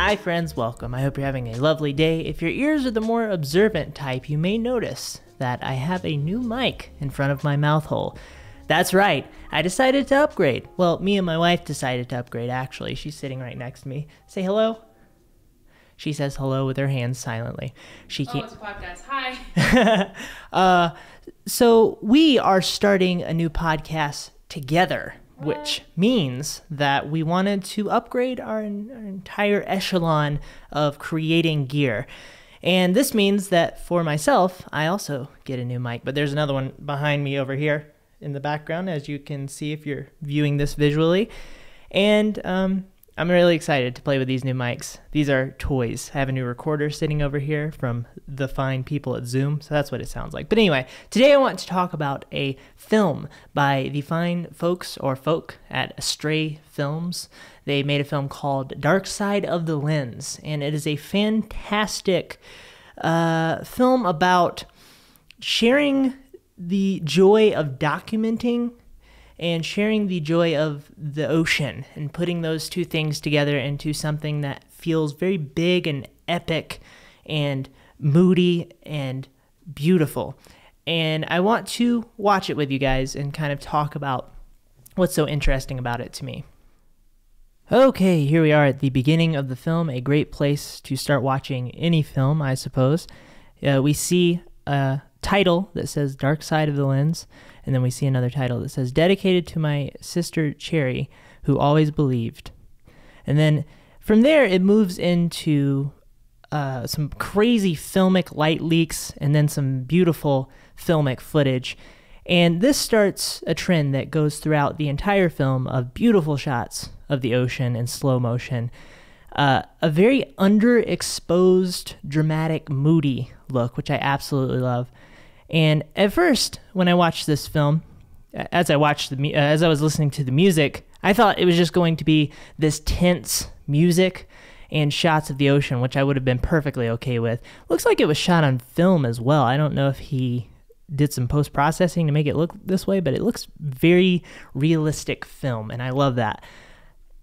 Hi friends, welcome. I hope you're having a lovely day. If your ears are the more observant type, you may notice that I have a new mic in front of my mouth hole. That's right, I decided to upgrade. Well, me and my wife decided to upgrade actually. She's sitting right next to me. Say hello. She says hello with her hands silently. She can't. It's a podcast. Hi. So we are starting a new podcast together, which means that we wanted to upgrade our entire echelon of creating gear. And this means that for myself, I also get a new mic. But there's another one behind me over here in the background, as you can see if you're viewing this visually. And I'm really excited to play with these new mics. These are toys. I have a new recorder sitting over here from the fine people at Zoom, so that's what it sounds like. But anyway, today I want to talk about a film by the fine folks or folk at Astray Films. They made a film called Dark Side of the Lens, and it is a fantastic film about sharing the joy of documenting and sharing the joy of the ocean and putting those two things together into something that feels very big and epic and moody and beautiful. And I want to watch it with you guys and kind of talk about what's so interesting about it to me. Okay, here we are at the beginning of the film, a great place to start watching any film, I suppose. We see a title that says Dark Side of the Lens, and then we see another title that says Dedicated to My Sister Cherry, Who Always Believed. And then from there it moves into some crazy filmic light leaks and then some beautiful filmic footage. And this starts a trend that goes throughout the entire film of beautiful shots of the ocean in slow motion. A very underexposed, dramatic, moody look, which I absolutely love. And at first, when I watched this film, as I was listening to the music, I thought it was just going to be this tense music and shots of the ocean, which I would have been perfectly okay with. Looks like it was shot on film as well. I don't know if he did some post-processing to make it look this way, but it looks very realistic film, and I love that.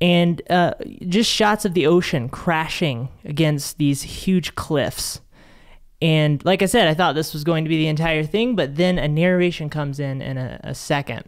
And just shots of the ocean crashing against these huge cliffs. And like I said, I thought this was going to be the entire thing, but then a narration comes in a second.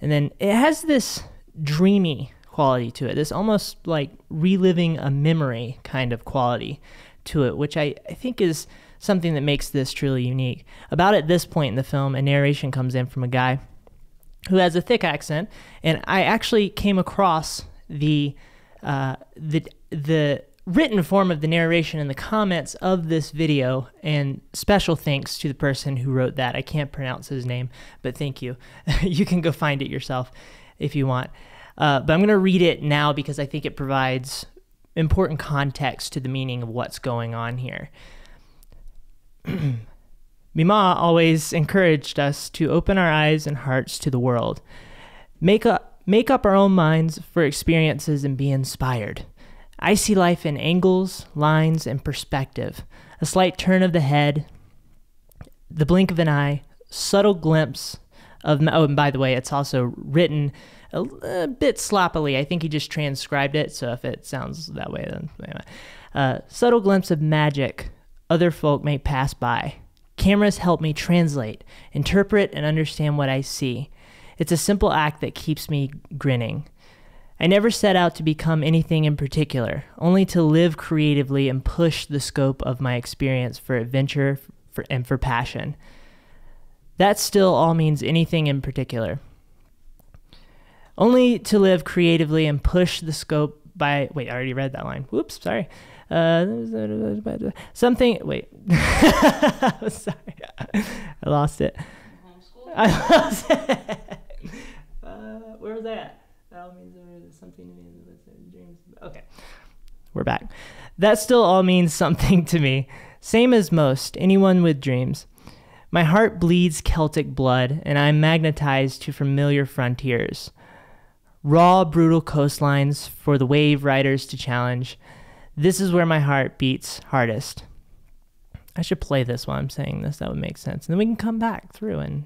And then it has this dreamy quality to it, this almost like reliving a memory kind of quality to it, which I think is something that makes this truly unique. About at this point in the film, a narration comes in from a guy who has a thick accent, and I actually came across the written form of the narration in the comments of this video, and special thanks to the person who wrote that. I can't pronounce his name, but thank you. You can go find it yourself if you want. But I'm going to read it now because I think it provides important context to the meaning of what's going on here. Mima always encouraged us to open our eyes and hearts to the world, make up our own minds for experiences and be inspired. I see life in angles, lines, and perspective. A slight turn of the head, the blink of an eye, subtle glimpse of... Oh, and by the way, it's also written a bit sloppily. I think he just transcribed it, so if it sounds that way, then... Anyway. Subtle glimpse of magic other folk may pass by. Cameras help me translate, interpret, and understand what I see. It's a simple act that keeps me grinning. I never set out to become anything in particular, only to live creatively and push the scope of my experience for adventure and for passion. That still all means anything in particular. Only to live creatively and push the scope by... Wait, I already read that line. Whoops, sorry. Something... Wait. Sorry. I lost it. Homeschool? I lost it. Where was that? That all means something to me. Dreams. Okay, we're back. That still all means something to me. Same as most, anyone with dreams. My heart bleeds Celtic blood, and I'm magnetized to familiar frontiers. Raw, brutal coastlines for the wave riders to challenge. This is where my heart beats hardest. I should play this while I'm saying this. That would make sense. And then we can come back through and,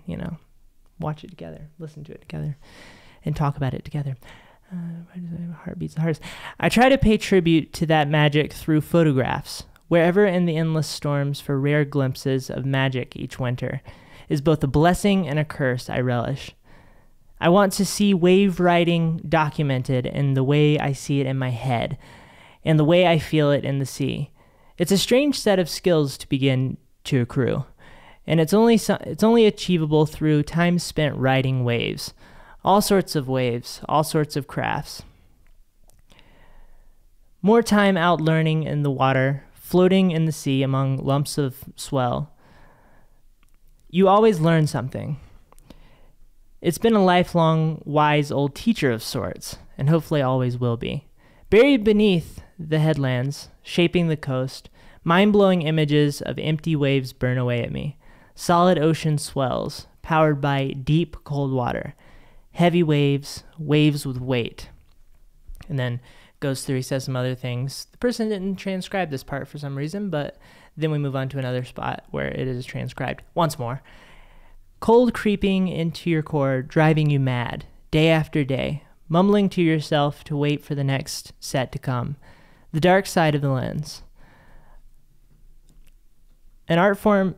watch it together, listen to it together, and talk about it together. Heart beats the hardest. I try to pay tribute to that magic through photographs. Wherever in the endless storms for rare glimpses of magic each winter is both a blessing and a curse I relish. I want to see wave riding documented in the way I see it in my head and the way I feel it in the sea. It's a strange set of skills to begin to accrue, and it's only achievable through time spent riding waves. All sorts of waves, all sorts of crafts. More time out learning in the water, floating in the sea among lumps of swell. You always learn something. It's been a lifelong, wise old teacher of sorts, and hopefully always will be. Buried beneath the headlands, shaping the coast, mind-blowing images of empty waves burn away at me. Solid ocean swells, powered by deep, cold water. Heavy waves, waves with weight. And then goes through, he says some other things. The person didn't transcribe this part for some reason, but then we move on to another spot where it is transcribed once more. Cold creeping into your core, driving you mad, day after day, mumbling to yourself to wait for the next set to come. The dark side of the lens. An art form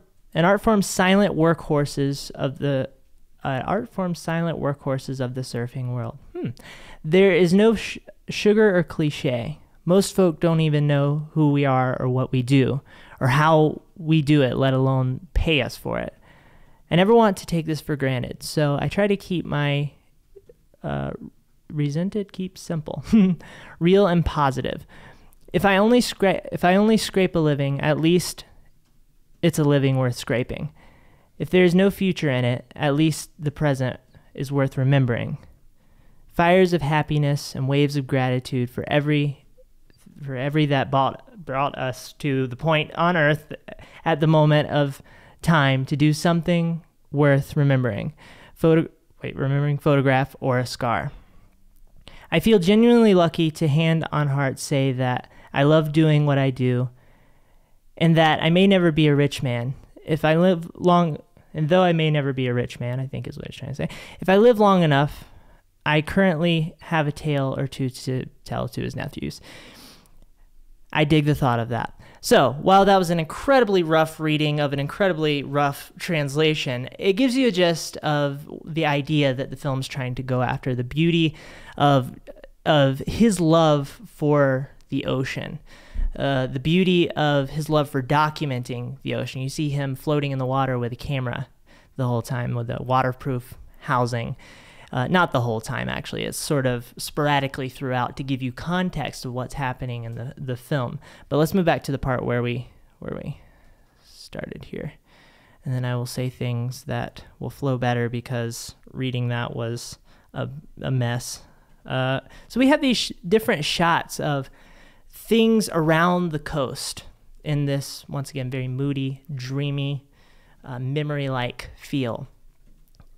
silent workhorses of the surfing world. There is no sugar or cliche. Most folk don't even know who we are or what we do or how we do it, let alone pay us for it. I never want to take this for granted, so I try to keep my keep simple, real and positive. If I only scrape a living, at least it's a living worth scraping. If there is no future in it, at least the present is worth remembering. Fires of happiness and waves of gratitude for every that brought us to the point on earth at the moment of time to do something worth remembering. Remembering photograph or a scar. I feel genuinely lucky to hand on heart say that I love doing what I do and that I may never be a rich man. If I live long, and though I may never be a rich man, I think is what he's trying to say. If I live long enough, I currently have a tale or two to tell to his nephews. I dig the thought of that. So, while that was an incredibly rough reading of an incredibly rough translation, it gives you a gist of the idea that the film's trying to go after, the beauty of his love for the ocean. The beauty of his love for documenting the ocean. You see him floating in the water with a camera the whole time with a waterproof housing. Not the whole time, actually. It's sort of sporadically throughout to give you context of what's happening in the film. But let's move back to the part where we started here. And then I will say things that will flow better because reading that was a mess. So we have these different shots of things around the coast in this, once again, very moody, dreamy, memory-like feel.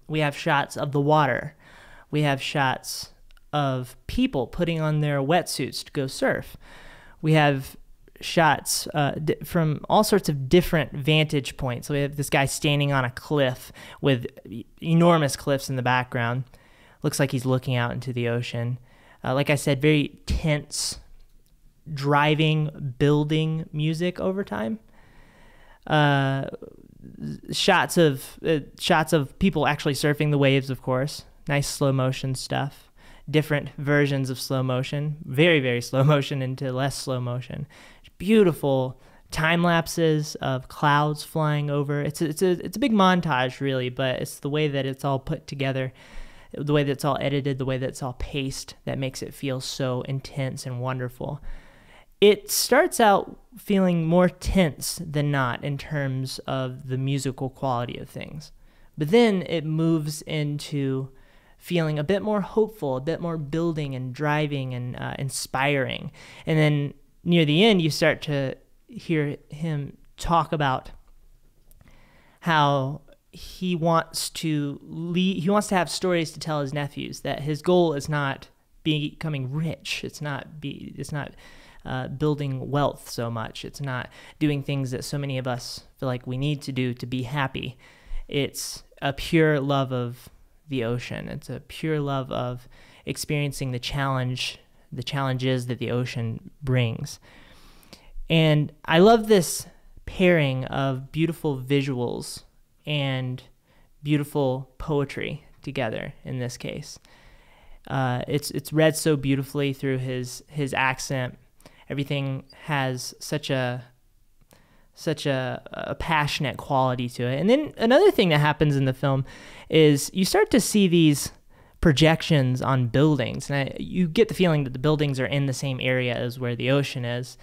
We have shots of the water. We have shots of people putting on their wetsuits to go surf. We have shots from all sorts of different vantage points. So we have this guy standing on a cliff with enormous cliffs in the background. Looks like he's looking out into the ocean. Like I said, very tense, driving, building music over time. Shots of people actually surfing the waves, of course. Nice slow motion stuff. Different versions of slow motion. Very, very slow motion into less slow motion. Beautiful time lapses of clouds flying over. It's a big montage, really, but it's the way that it's all put together, the way that it's all edited, the way that it's all paced that makes it feel so intense and wonderful. It starts out feeling more tense than not in terms of the musical quality of things. But then it moves into feeling a bit more hopeful, a bit more building and driving and inspiring. And then near the end, you start to hear him talk about how he wants to have stories to tell his nephews, that his goal is not becoming rich. It's not building wealth so much. It's not doing things that so many of us feel like we need to do to be happy. It's a pure love of the ocean. It's a pure love of experiencing the challenges that the ocean brings. And I love this pairing of beautiful visuals and beautiful poetry together in this case. It's read so beautifully through his accent. Everything has such a passionate quality to it. And then another thing that happens in the film is you start to see these projections on buildings, and you get the feeling that the buildings are in the same area as where the ocean is.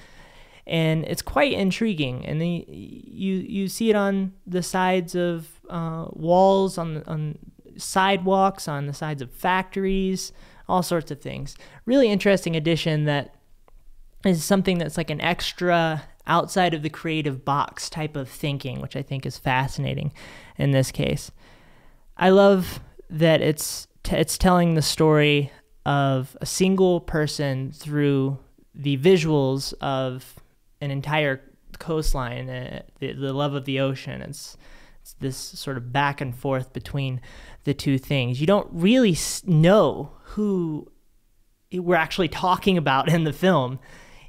And it's quite intriguing. And then you see it on the sides of walls, on sidewalks, on the sides of factories, all sorts of things. Really interesting addition that is something that's like an extra outside of the creative box type of thinking, which I think is fascinating in this case. I love that it's telling the story of a single person through the visuals of an entire coastline, the love of the ocean. It's this sort of back and forth between the two things. You don't really know who we're actually talking about in the film.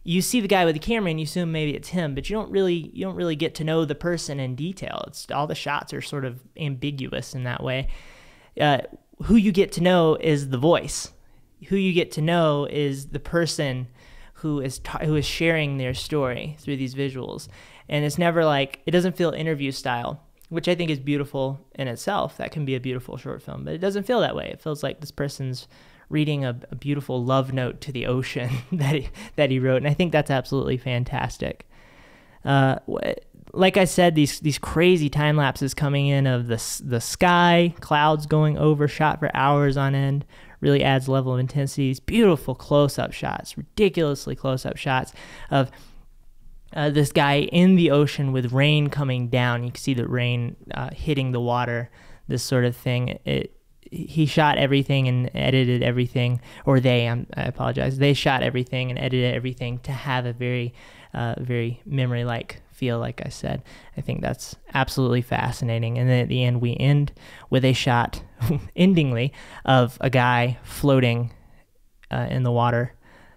You see the guy with the camera and you assume maybe it's him, but you don't really get to know the person in detail. It's all the shots are sort of ambiguous in that way. Who you get to know is the voice. Who you get to know is the person who is sharing their story through these visuals. And it's never like, it doesn't feel interview style, which I think is beautiful in itself. That can be a beautiful short film, but it doesn't feel that way. It feels like this person's reading a beautiful love note to the ocean that he wrote, and I think that's absolutely fantastic. Like I said, these crazy time lapses coming in of the sky, clouds going over, shot for hours on end, really adds level of intensity. These beautiful close-up shots, ridiculously close-up shots of this guy in the ocean with rain coming down. You can see the rain hitting the water, this sort of thing. He shot everything and edited everything, or I apologize. They shot everything and edited everything to have a very memory-like feel, like I said. I think that's absolutely fascinating. And then at the end, we end with a shot, endingly, of a guy floating in the water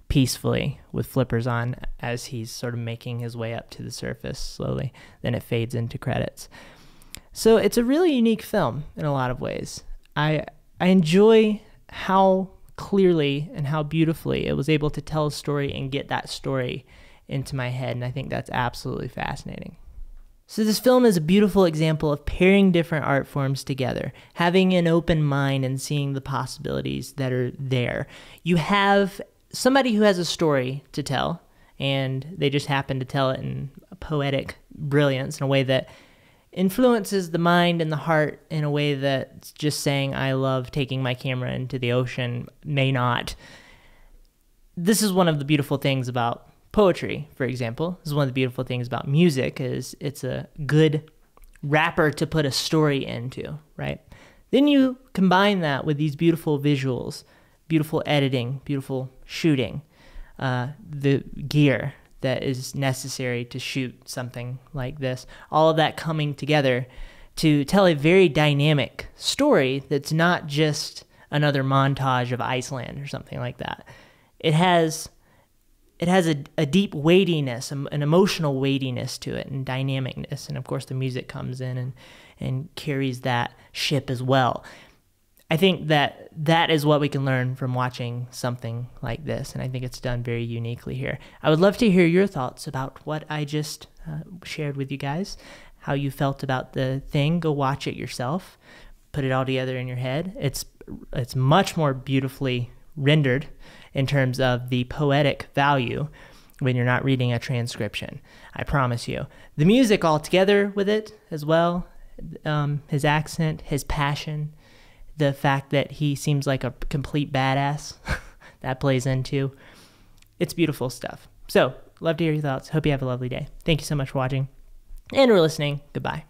peacefully with flippers on as he's sort of making his way up to the surface slowly. Then it fades into credits. So it's a really unique film in a lot of ways. I enjoy how clearly and how beautifully it was able to tell a story and get that story into my head, and I think that's absolutely fascinating. So this film is a beautiful example of pairing different art forms together, having an open mind and seeing the possibilities that are there. You have somebody who has a story to tell, and they just happen to tell it in a poetic brilliance in a way that influences the mind and the heart in a way that just saying, I love taking my camera into the ocean may not. This is one of the beautiful things about poetry, for example. This is one of the beautiful things about music, is it's a good wrapper to put a story into, right? Then you combine that with these beautiful visuals, beautiful editing, beautiful shooting, the gear that is necessary to shoot something like this, all of that coming together to tell a very dynamic story that's not just another montage of Iceland or something like that. It has a deep weightiness, an emotional weightiness to it, and dynamicness, and of course the music comes in and carries that ship as well. I think that is what we can learn from watching something like this, and I think it's done very uniquely here. I would love to hear your thoughts about what I just shared with you guys, how you felt about the thing. Go watch it yourself, put it all together in your head. It's much more beautifully rendered in terms of the poetic value when you're not reading a transcription, I promise you. The music all together with it as well, his accent, his passion, the fact that he seems like a complete badass, that plays into. It's beautiful stuff. So, love to hear your thoughts. Hope you have a lovely day. Thank you so much for watching and or listening. Goodbye.